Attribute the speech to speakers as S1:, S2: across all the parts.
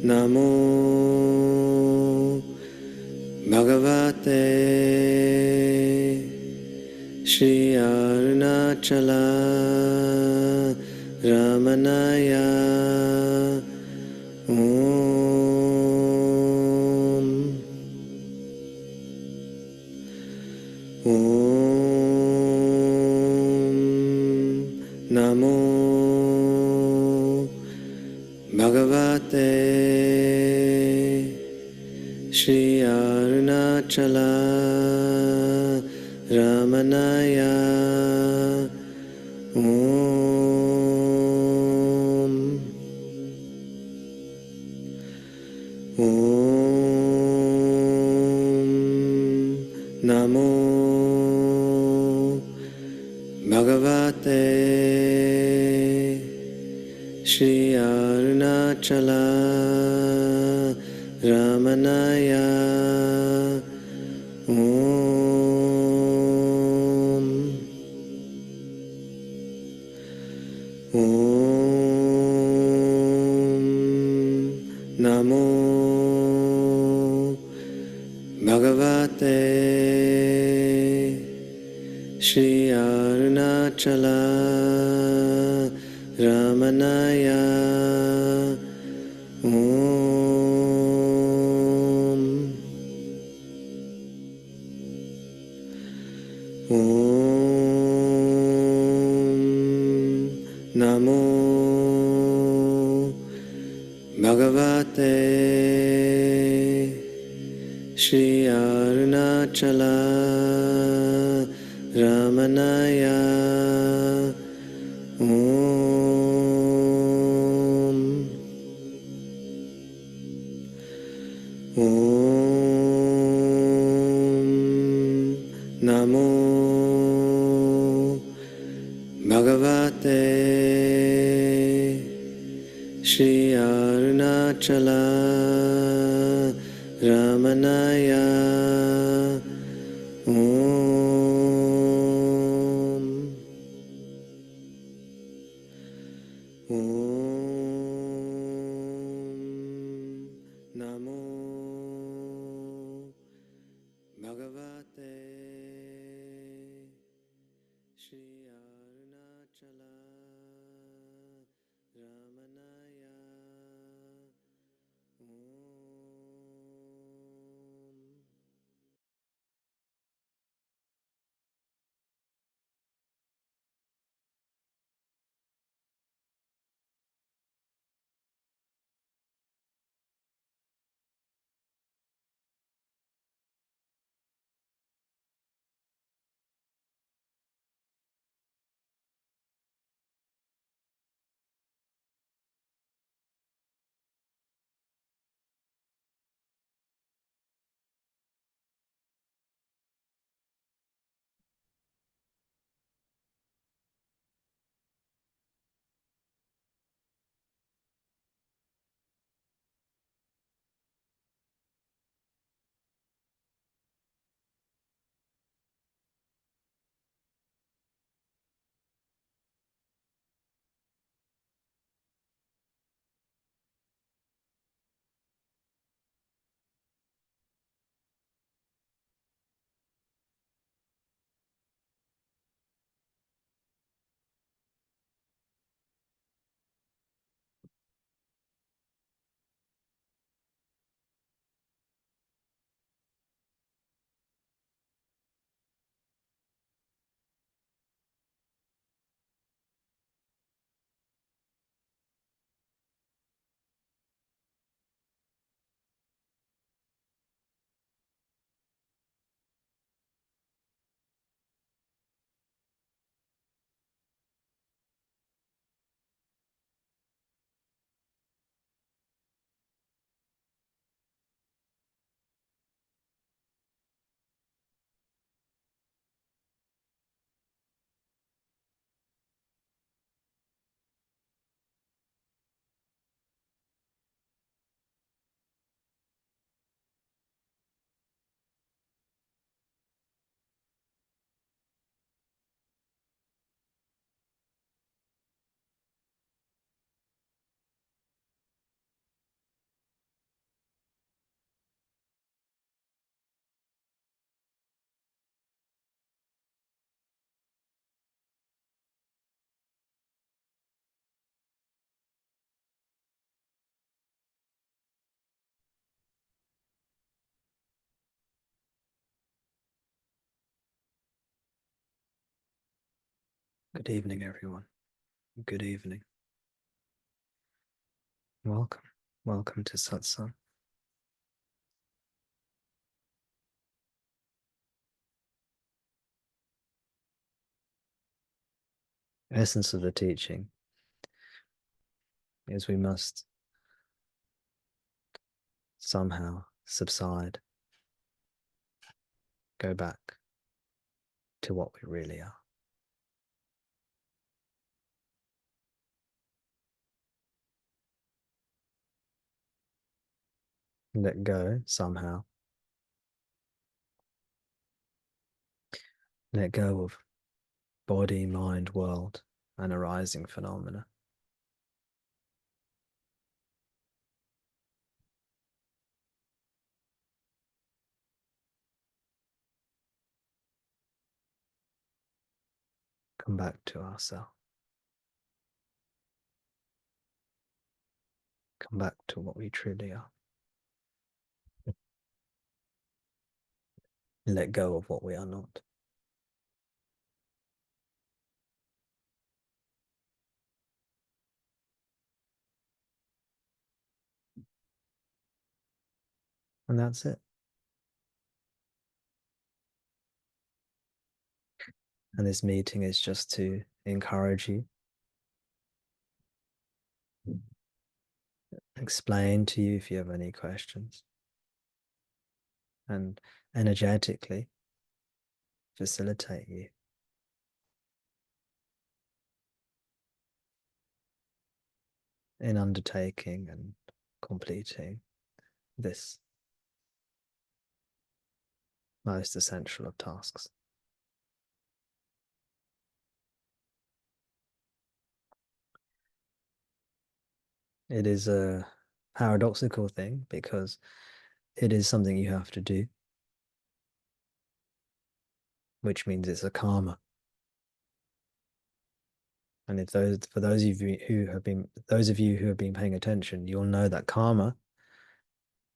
S1: Namo Bhagavate Sri Arunachala Ramanaya Om Namo Bhagavate Sri Arunachala Ramanaya Om Namo Bhagavate Sri Arunachala Ramanaya Om Namo Bhagavate Sri Arunachala Ramanaya Om Namo Bhagavate Sri Arunachala Ramanaya Om Namo Bhagavate Sri Arunachala Ramanaya Good evening, everyone. Good evening. Welcome. Welcome to Satsang. Essence of the teaching is we must somehow subside, go back to what we really are. Let go somehow. Let go of body, mind, world, and arising phenomena. Come back to ourselves. Come back to what we truly are. Let go of what we are not. And that's it. And this meeting is just to encourage you, explain to you if you have any questions, and energetically facilitate you in undertaking and completing this most essential of tasks. It is a paradoxical thing because it is something you have to do, which means it's a karma. And if for those of you who have been paying attention, you'll know that karma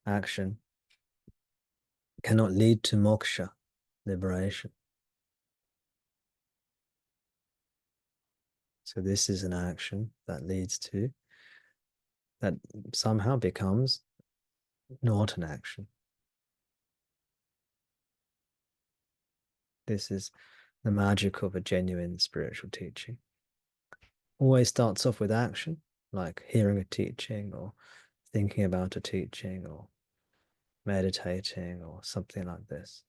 S1: action cannot lead to moksha, liberation. So this is an action that leads to, that somehow becomes not an action. This is the magic of a genuine spiritual teaching. Always starts off with action, like hearing a teaching or thinking about a teaching or meditating or something like this.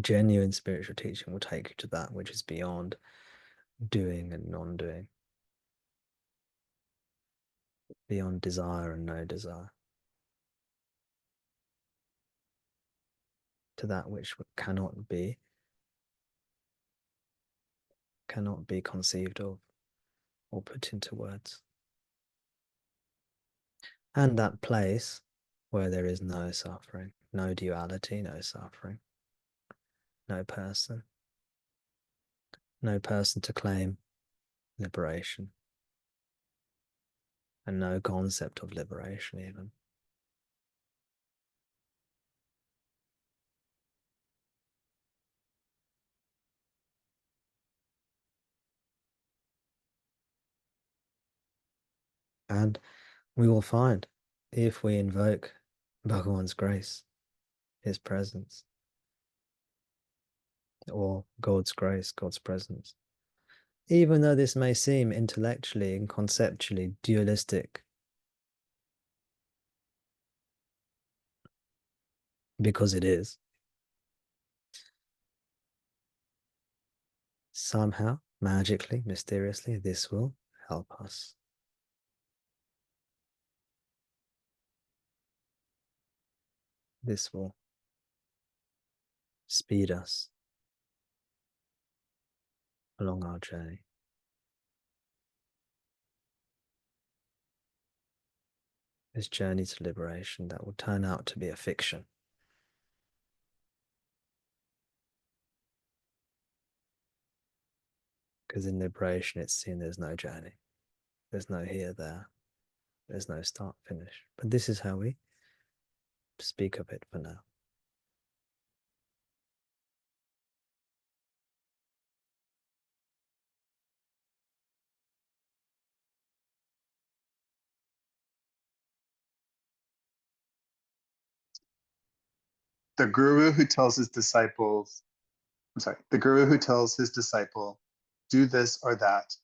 S1: Genuine spiritual teaching will take you to that which is beyond doing and non-doing, beyond desire and no desire, to that which cannot be conceived of or put into words. And that place where there is no suffering, no duality, no suffering, no person to claim liberation, and no concept of liberation even. And we will find, if we invoke Bhagavan's grace, his presence, or God's grace, God's presence, even though this may seem intellectually and conceptually dualistic, because it is, somehow, magically, mysteriously, this will help us. This will speed us along our journey. This journey to liberation that will turn out to be a fiction. Because in liberation, it's seen there's no journey. There's no here, there. There's no start, finish. But this is how we speak of it for now.
S2: The guru who tells his disciples, the guru who tells his disciple, do this or that,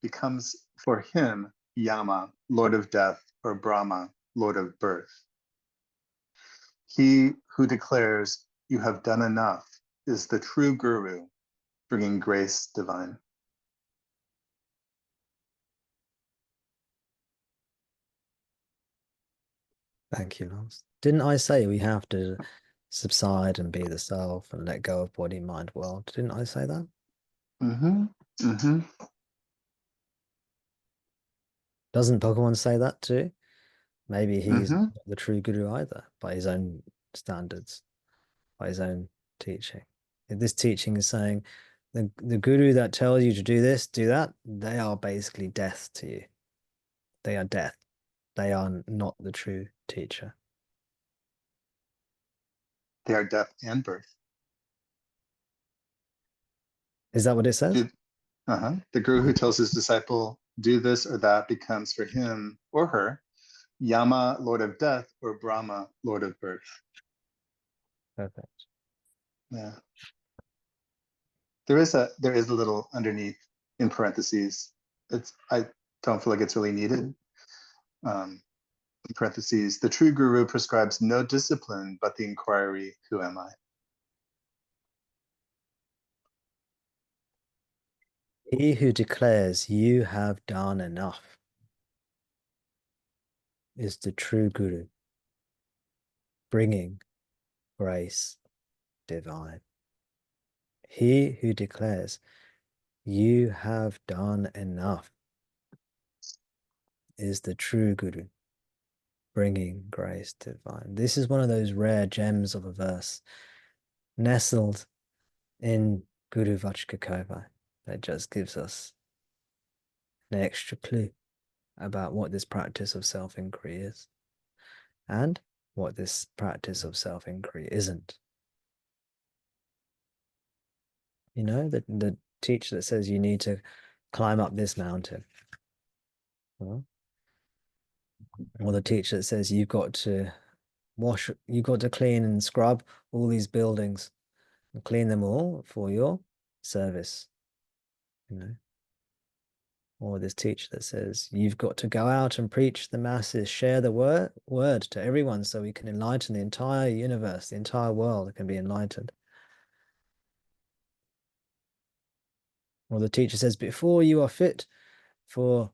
S2: becomes for him Yama, Lord of Death, or Brahma, Lord of Birth. He who declares, you have done enough, is the true guru, bringing grace divine.
S1: Thank you, Lance. Didn't I say we have to subside and be the self and let go of body, mind, world? Didn't I say that?
S2: Mm-hmm. Mm-hmm.
S1: Doesn't Bhagavan say that too? Maybe he's
S2: Mm-hmm.
S1: not the true guru either, by his own standards, by his own teaching. If this teaching is saying the guru that tells you to do this, do that, they are basically death to you. They are death. They are not the true teacher.
S2: They are death and birth.
S1: Is that what it says?
S2: The guru who tells his disciple, do this or that, becomes for him or her Yama, Lord of Death, or Brahma, Lord of Birth.
S1: Perfect.
S2: Yeah. There is a little underneath in parentheses. I don't feel like it's really needed. In parentheses, the true guru prescribes no discipline but the inquiry, who am I?
S1: He who declares you have done enough is the true guru, bringing grace divine. He who declares you have done enough is the true guru, bringing grace divine. This is one of those rare gems of a verse nestled in Guru Vachkakova that just gives us an extra clue about what this practice of self-inquiry is and what this practice of self-inquiry isn't. You know, the teacher that says you need to climb up this mountain, well, or the teacher that says you've got to you've got to clean and scrub all these buildings and clean them all for your service, you know. Or this teacher that says you've got to go out and preach the masses, share the word to everyone so we can enlighten the entire universe, the entire world can be enlightened. Or the teacher says, before you are fit for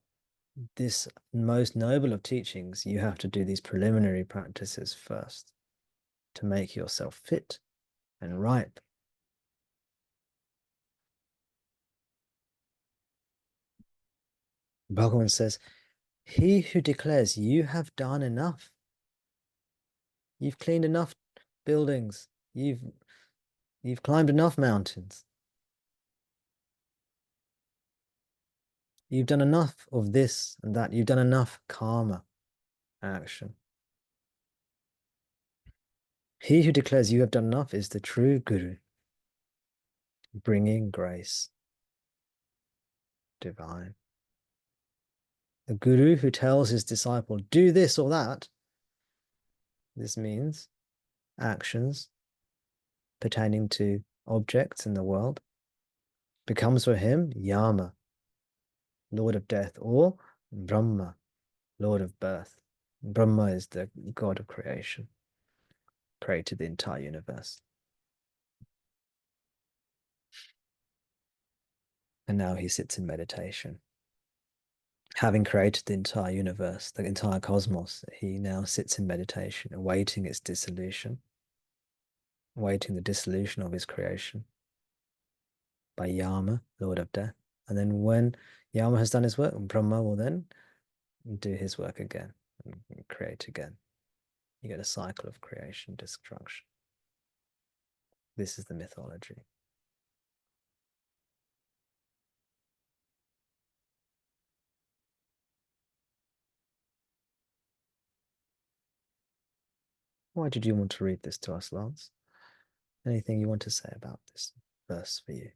S1: this most noble of teachings, you have to do these preliminary practices first to make yourself fit and ripe. Bhagavan says, he who declares you have done enough, you've cleaned enough buildings, you've climbed enough mountains, you've done enough of this and that, you've done enough karma action. He who declares you have done enough is the true guru, bringing grace divine. The guru who tells his disciple, do this or that, this means actions pertaining to objects in the world, becomes for him Yama, Lord of Death, or Brahma, Lord of Birth. Brahma is the god of creation, created the entire universe. And now he sits in meditation. Having created the entire universe, the entire cosmos, he now sits in meditation, awaiting its dissolution, awaiting the dissolution of his creation by Yama, Lord of Death. And then when Yama has done his work, Brahma will then do his work again and create again. You get a cycle of creation, destruction. This is the mythology. Why did you want to read this to us, Lance? Anything you want to say about this verse for you?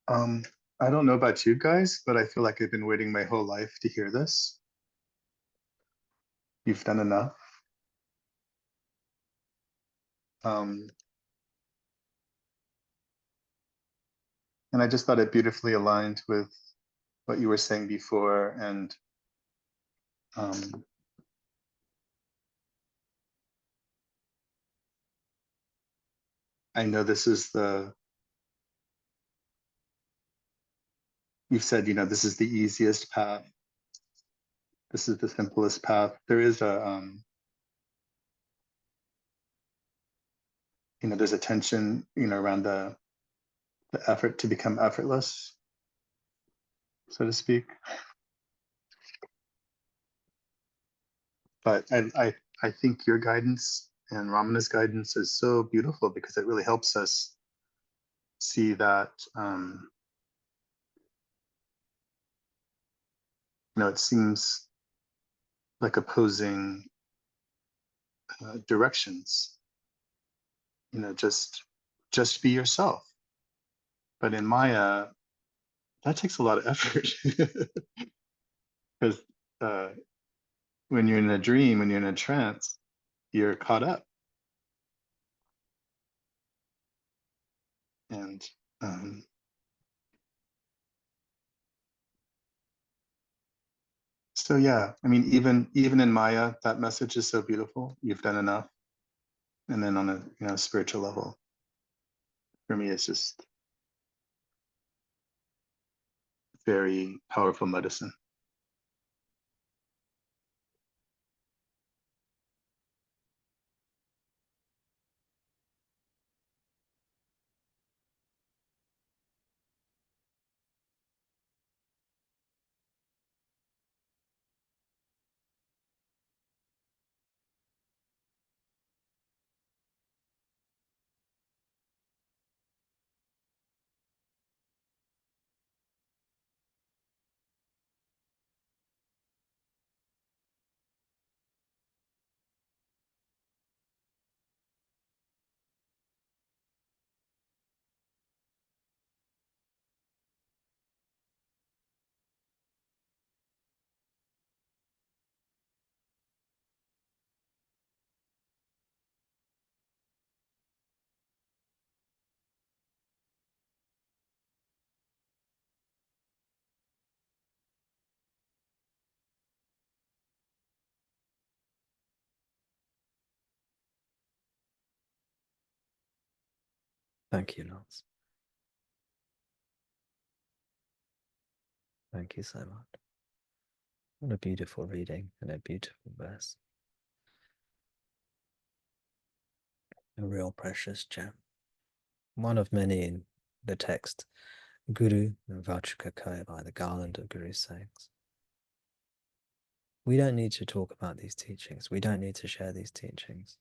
S2: I don't know about you guys, but I feel like I've been waiting my whole life to hear this. You've done enough. Um, and I just thought it beautifully aligned with what you were saying before. And um, I know this is you've said, this is the easiest path. This is the simplest path. There is there's a tension, around the effort to become effortless, so to speak. But I think your guidance and Ramana's guidance is so beautiful because it really helps us see that, it seems like opposing directions. Just be yourself. But in Maya, that takes a lot of effort because when you're in a dream, when you're in a trance, you're caught up. And so yeah, I mean, even in Maya, that message is so beautiful. You've done enough. And then on a spiritual level, for me, it's just very powerful medicine.
S1: Thank you, Lance. Thank you so much. What a beautiful reading and a beautiful verse. A real precious gem. One of many in the text, Guru Vachaka Kaya, by the garland of Guru sayings. We don't need to talk about these teachings. We don't need to share these teachings.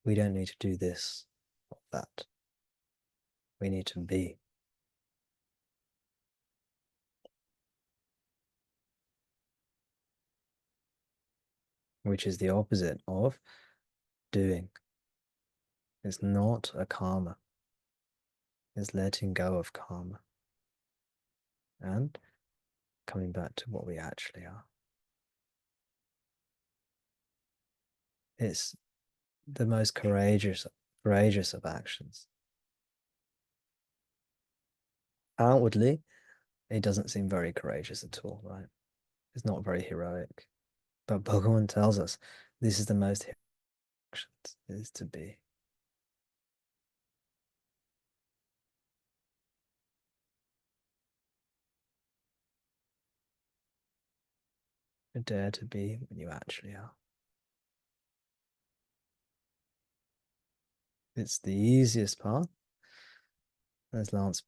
S1: We don't need to do this or that. We need to be. Which is the opposite of doing. It's not a karma. It's letting go of karma and coming back to what we actually are. It's the most courageous of actions. Outwardly, it doesn't seem very courageous at all, right? It's not very heroic. But Bhagavan tells us this is the most heroic actions, is to be. To dare to be when you actually are. It's the easiest path, as Lance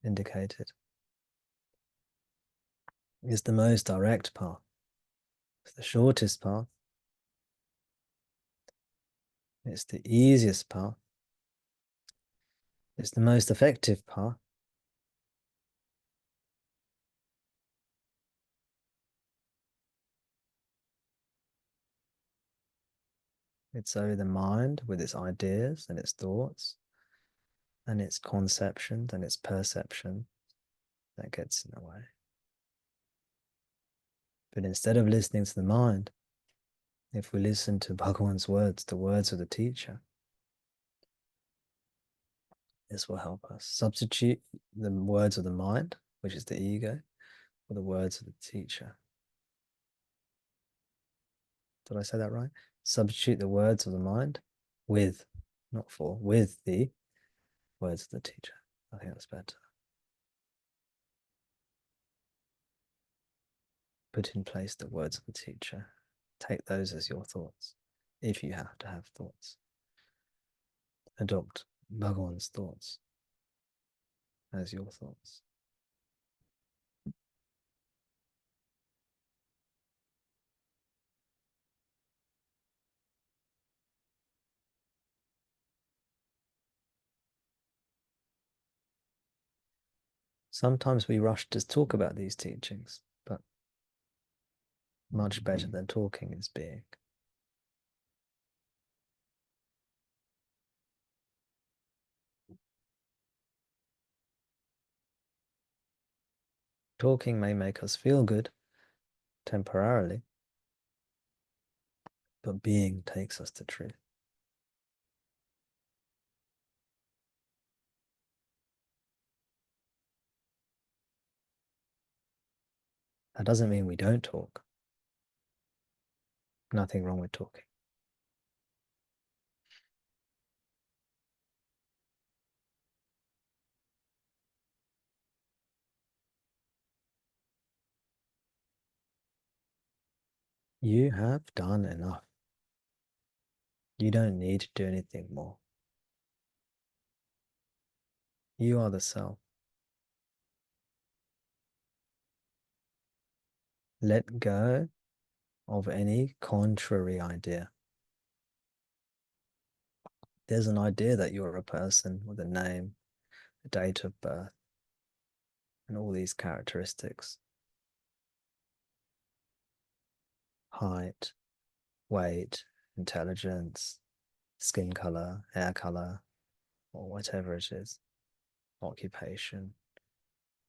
S1: indicated. It's the most direct path. It's the shortest path. It's the easiest path. It's the most effective path. It's only the mind with its ideas and its thoughts and its conceptions and its perception that gets in the way. But instead of listening to the mind, if we listen to Bhagavan's words, the words of the teacher, this will help us. Substitute the words of the mind, which is the ego, for the words of the teacher. Did I say that right? Substitute the words of the mind with, not for, with the words of the teacher. I think that's better. Put in place the words of the teacher. Take those as your thoughts, if you have to have thoughts. Adopt Bhagavan's thoughts as your thoughts. Sometimes we rush to talk about these teachings, but much better than talking is being. Talking may make us feel good temporarily, but being takes us to truth. That doesn't mean we don't talk. Nothing wrong with talking. You have done enough. You don't need to do anything more. You are the self. Let go of any contrary idea. There's an idea that you're a person with a name, a date of birth, and all these characteristics. Height, weight, intelligence, skin color, hair color, or whatever it is, occupation,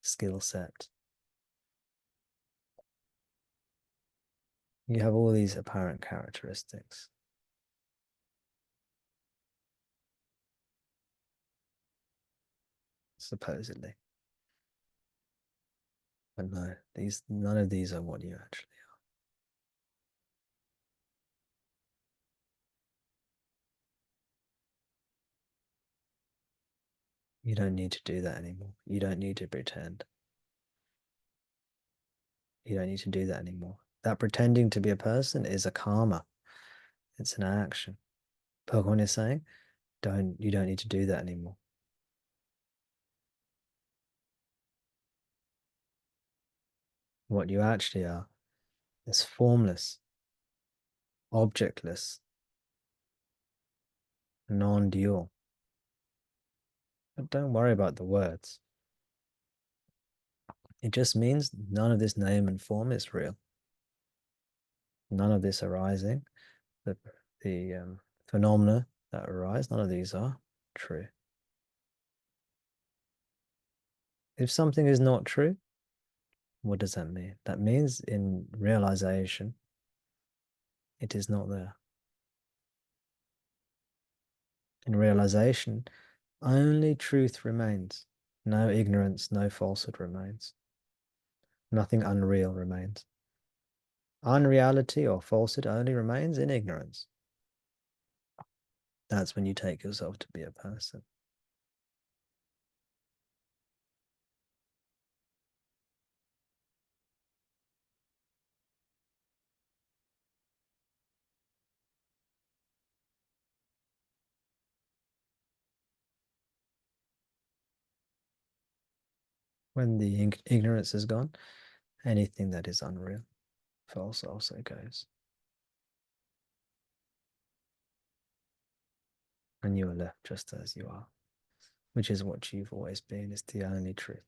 S1: skill set. You have all these apparent characteristics. Supposedly. But no, none of these are what you actually are. You don't need to do that anymore. You don't need to pretend. You don't need to do that anymore. That pretending to be a person is a karma. It's an action. Bhagavan is saying, you don't need to do that anymore. What you actually are is formless, objectless, non-dual. But don't worry about the words. It just means none of this name and form is real. None of this arising, the phenomena that arise, none of these are true. If something is not true, what does that mean? That means in realization, it is not there. In realization, only truth remains. No ignorance, no falsehood remains. Nothing unreal remains. Unreality or falsehood only remains in ignorance. That's when you take yourself to be a person. When the ignorance is gone, anything that is unreal, false also goes. And you are left just as you are, which is what you've always been, is the only truth.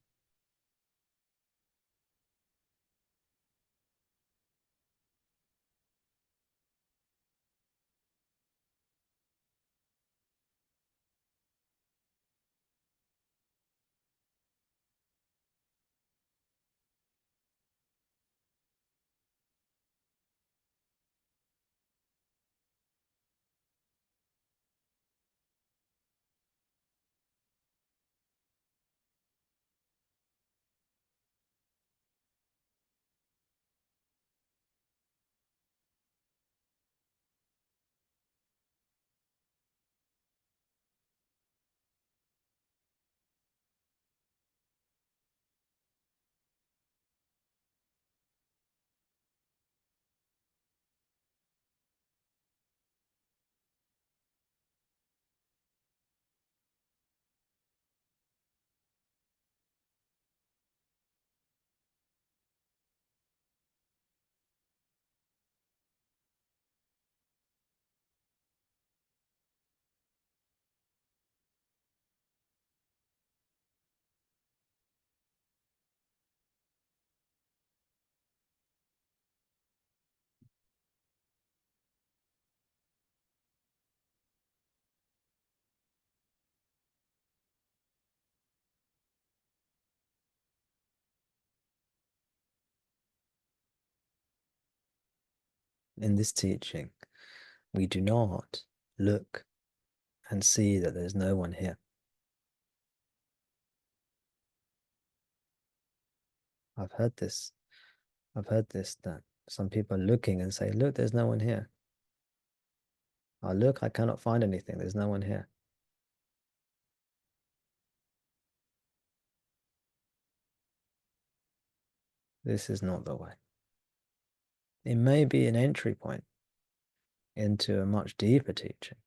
S1: in this teaching, we do not look and see that there's no one here. I've heard this. I've heard this, that some people are looking and say, look, there's no one here. Oh, look, I cannot find anything. There's no one here. This is not the way. It may be an entry point into a much deeper teaching,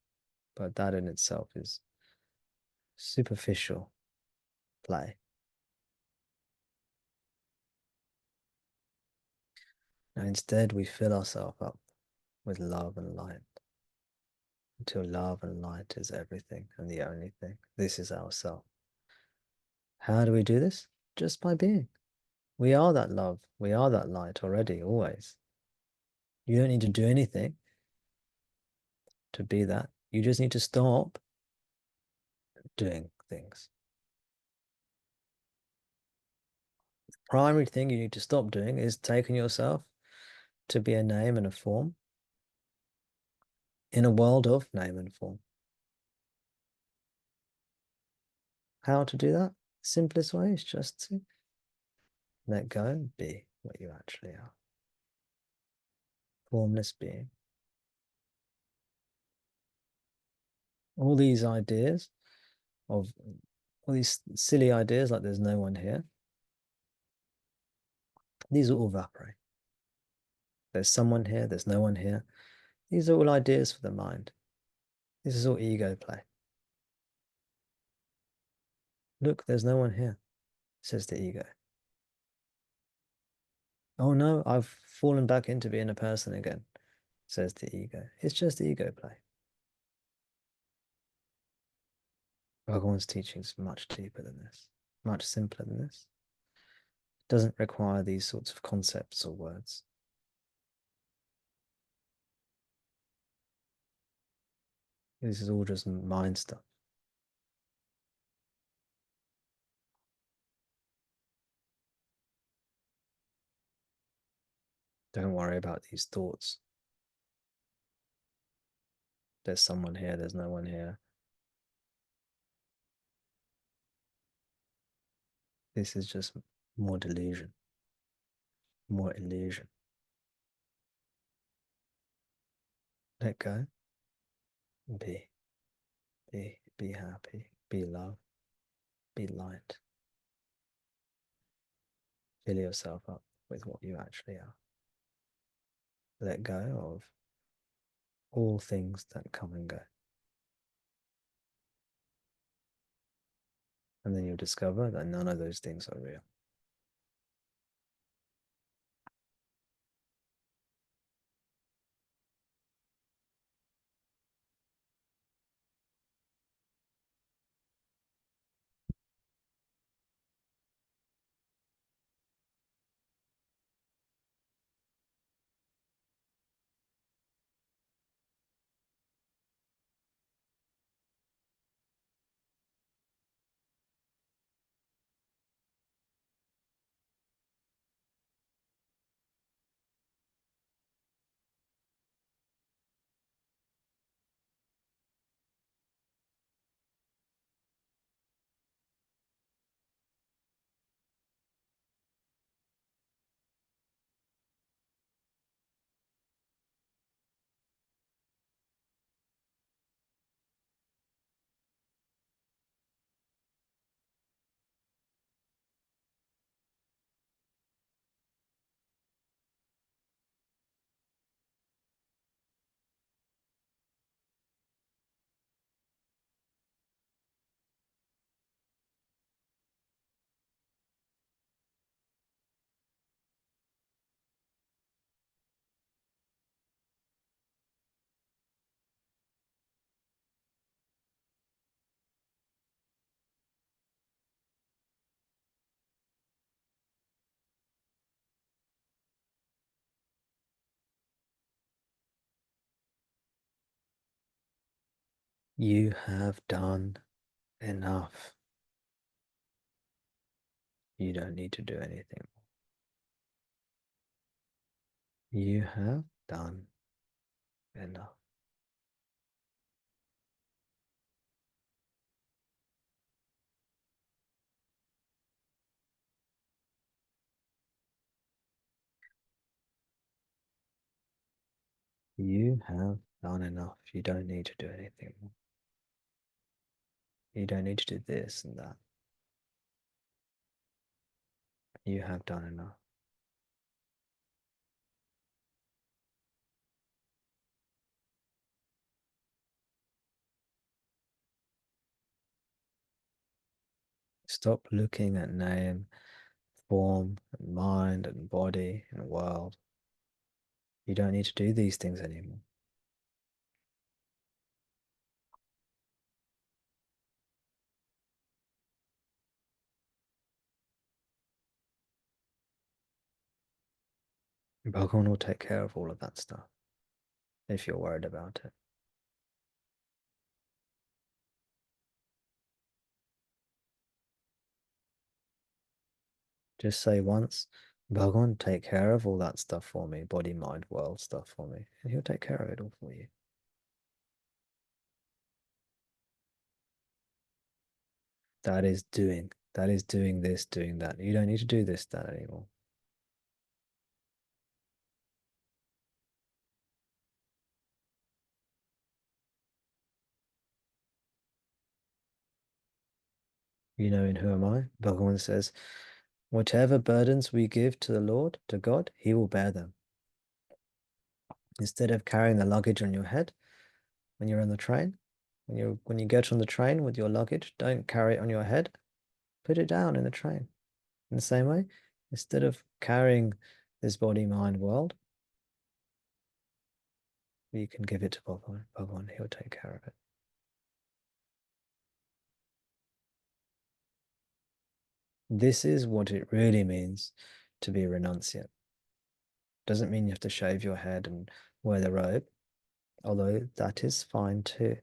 S1: but that in itself is superficial play. Now, instead, we fill ourselves up with love and light until love and light is everything and the only thing. This is ourself. How do we do this? Just by being. We are that love. We are that light already, always. You don't need to do anything to be that. You just need to stop doing things. The primary thing you need to stop doing is taking yourself to be a name and a form in a world of name and form. How to do that? Simplest way is just to let go and be what you actually are. Formless being. All these ideas of all these silly ideas like there's no one here, these all evaporate. There's someone here, there's no one here. These are all ideas for the mind. This is all ego play. Look, there's no one here, says the ego. Oh no, I've fallen back into being a person again, says the ego. It's just ego play. Bhagavan's teaching is much deeper than this, much simpler than this. It doesn't require these sorts of concepts or words. This is all just mind stuff. Don't worry about these thoughts. There's someone here, there's no one here. This is just more delusion, more illusion. Let go. Be. Be happy. Be love. Be light. Fill yourself up with what you actually are. Let go of all things that come and go. And then you'll discover that none of those things are real. You have done enough. You don't need to do anything. You have done enough. You have done enough. You don't need to do anything more. You don't need to do this and that. You have done enough. Stop looking at name, form, and mind, and body, and world. You don't need to do these things anymore. Bhagavan will take care of all of that stuff if you're worried about it. Just say once, Bhagavan, take care of all that stuff for me, body, mind, world stuff for me, and he'll take care of it all for you. That is doing. That is doing this, doing that. You don't need to do this, that anymore. You know, in Who Am I? Bhagavan says, whatever burdens we give to the Lord, to God, He will bear them. Instead of carrying the luggage on your head when you're on the train, when you get on the train with your luggage, don't carry it on your head. Put it down in the train. In the same way, instead of carrying this body, mind, world, you can give it to Bhagavan. Bhagavan, he'll take care of it. This is what it really means to be a renunciate. Doesn't mean you have to shave your head and wear the robe, although that is fine too.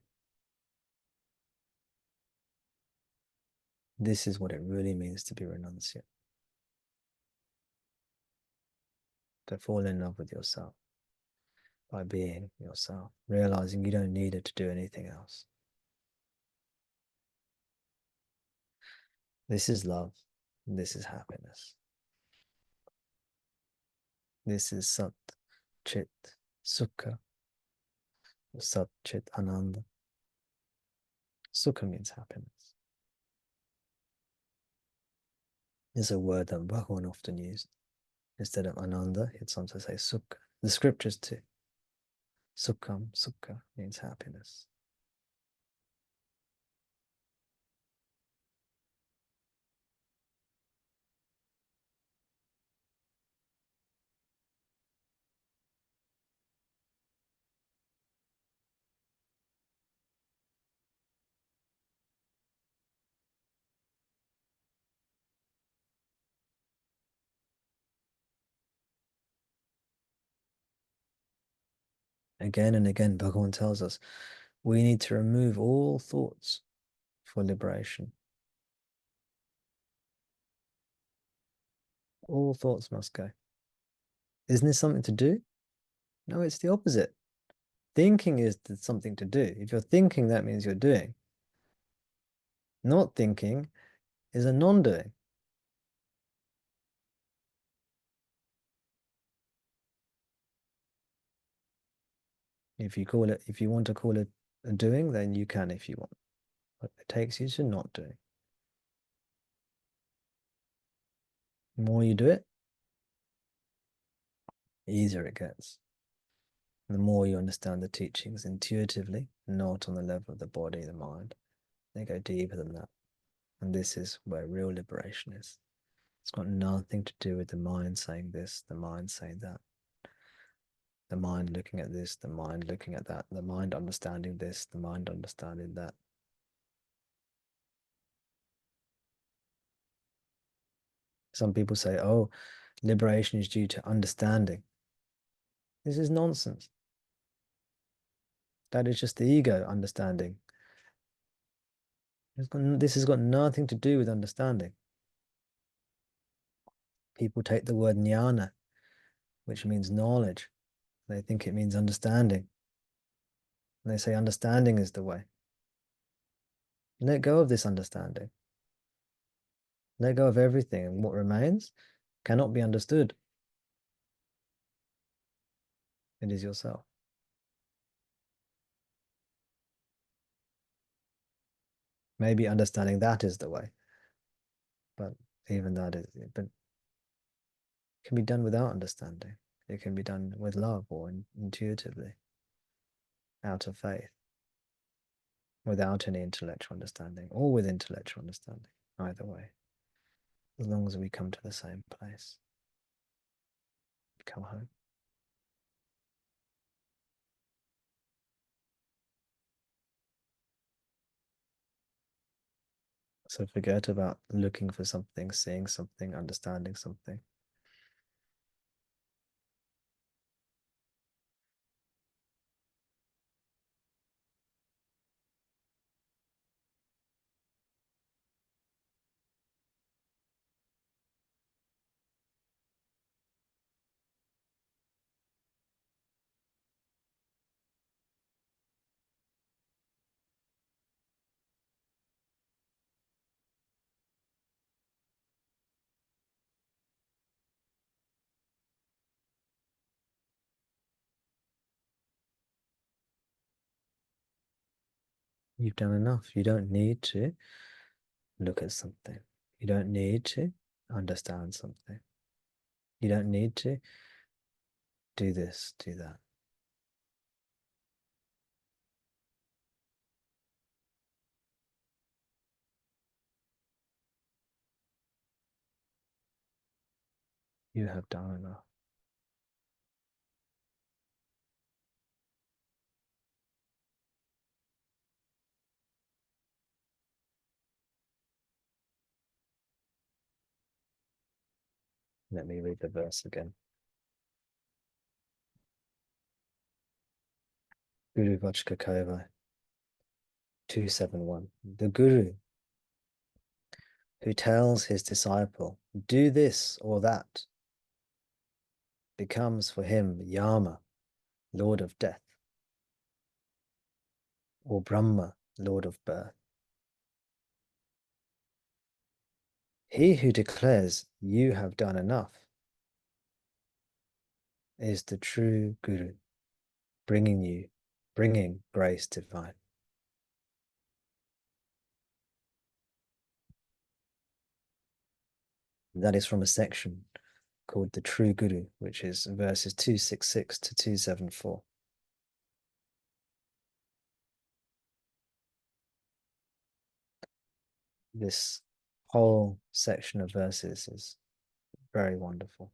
S1: This is what it really means to be renunciate. To fall in love with yourself by being yourself, realizing you don't need it to do anything else. This is love. This is happiness. This is Sat, Chit, Sukha, Sat, Chit, Ananda. Sukha means happiness. It's a word that Bhagavan often used. Instead of Ananda, he'd sometimes say Sukha. The scriptures too. Sukham, Sukha means happiness. Again and again, Bhagavan tells us we need to remove all thoughts for liberation. All thoughts must go. Isn't this something to do? No, it's the opposite. Thinking is something to do. If you're thinking, that means you're doing. Not thinking is a non-doing. If you want to call it a doing, then you can if you want. But it takes you to not doing. The more you do it, the easier it gets. The more you understand the teachings intuitively, not on the level of the body, the mind. They go deeper than that. And this is where real liberation is. It's got nothing to do with the mind saying this, the mind saying that. The mind looking at this, the mind looking at that, the mind understanding this, the mind understanding that. Some people say, oh, liberation is due to understanding. This is nonsense. That is just the ego understanding. This has got nothing to do with understanding. People take the word jnana, which means knowledge. They think it means understanding. And they say understanding is the way. Let go of this understanding. Let go of everything, and what remains cannot be understood. It is yourself. Maybe understanding that is the way, but even that is, but it can be done without understanding. It can be done with love or intuitively, out of faith, without any intellectual understanding, or with intellectual understanding. Either way, as long as we come to the same place, come home. So forget about looking for something, seeing something, understanding something. You've done enough. You don't need to look at something. You don't need to understand something. You don't need to do this, do that. You have done enough. Let me read the verse again. Guru Vachkakova 271. The Guru who tells his disciple, do this or that, becomes for him Yama, Lord of Death, or Brahma, Lord of Birth. He who declares you have done enough is the true Guru, bringing grace divine. That is from a section called the True Guru, which is verses 266 to 274. This whole section of verses is very wonderful.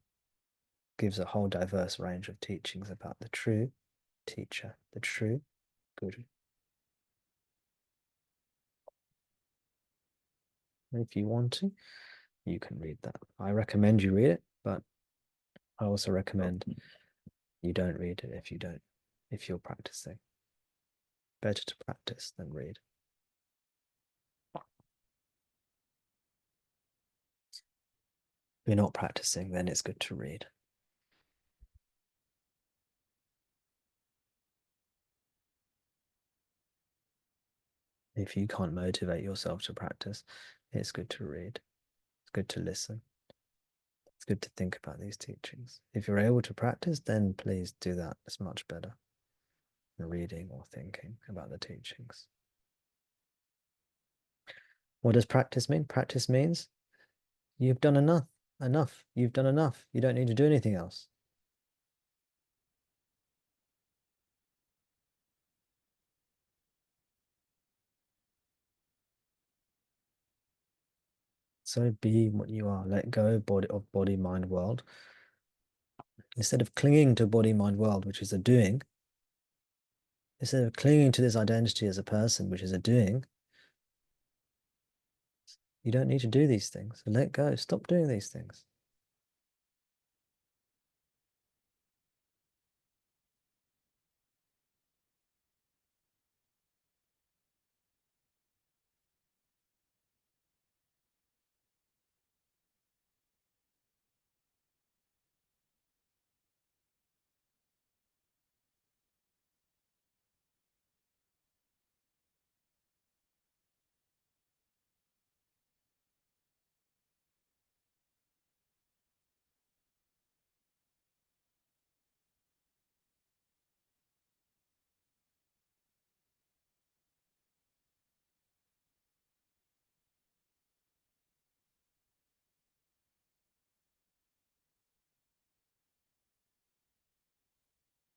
S1: Gives a whole diverse range of teachings about the true teacher, the true Guru. If you want to, you can read that. I recommend you read it, but I also recommend you don't read it if you're practicing. Better to practice than read. If you're not practicing, then it's good to read. If you can't motivate yourself to practice, it's good to read. It's good to listen. It's good to think about these teachings. If you're able to practice, then please do that. It's much better than reading or thinking about the teachings. What does practice mean? Practice means you've done enough. Enough. You've done enough. You don't need to do anything else. So be what you are. Let go of body, mind, world. Instead of clinging to body, mind, world, which is a doing, instead of clinging to this identity as a person, which is a doing, you don't need to do these things. So let go. Stop doing these things.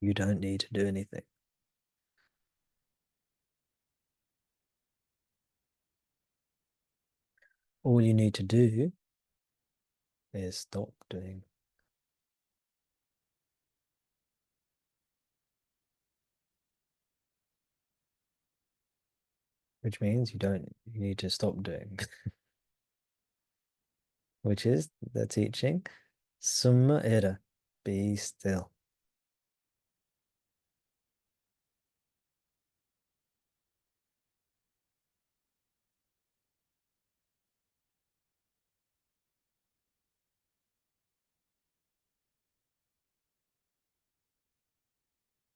S1: You don't need to do anything. All you need to do is stop doing. Which means you need to stop doing. Which is the teaching, Summa ira, be still.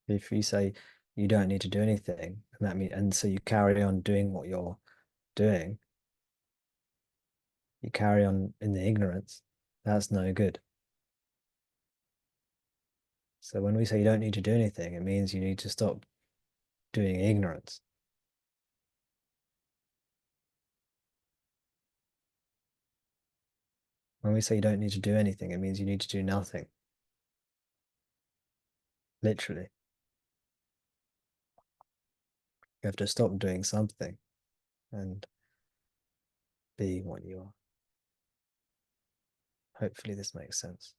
S1: If you say you don't need to do anything, and that means, and so you carry on doing what you're doing, you carry on in the ignorance, that's no good. So when we say you don't need to do anything, it means you need to stop doing ignorance. When we say you don't need to do anything, it means you need to do nothing. Literally. You have to stop doing something and be what you are. Hopefully this makes sense.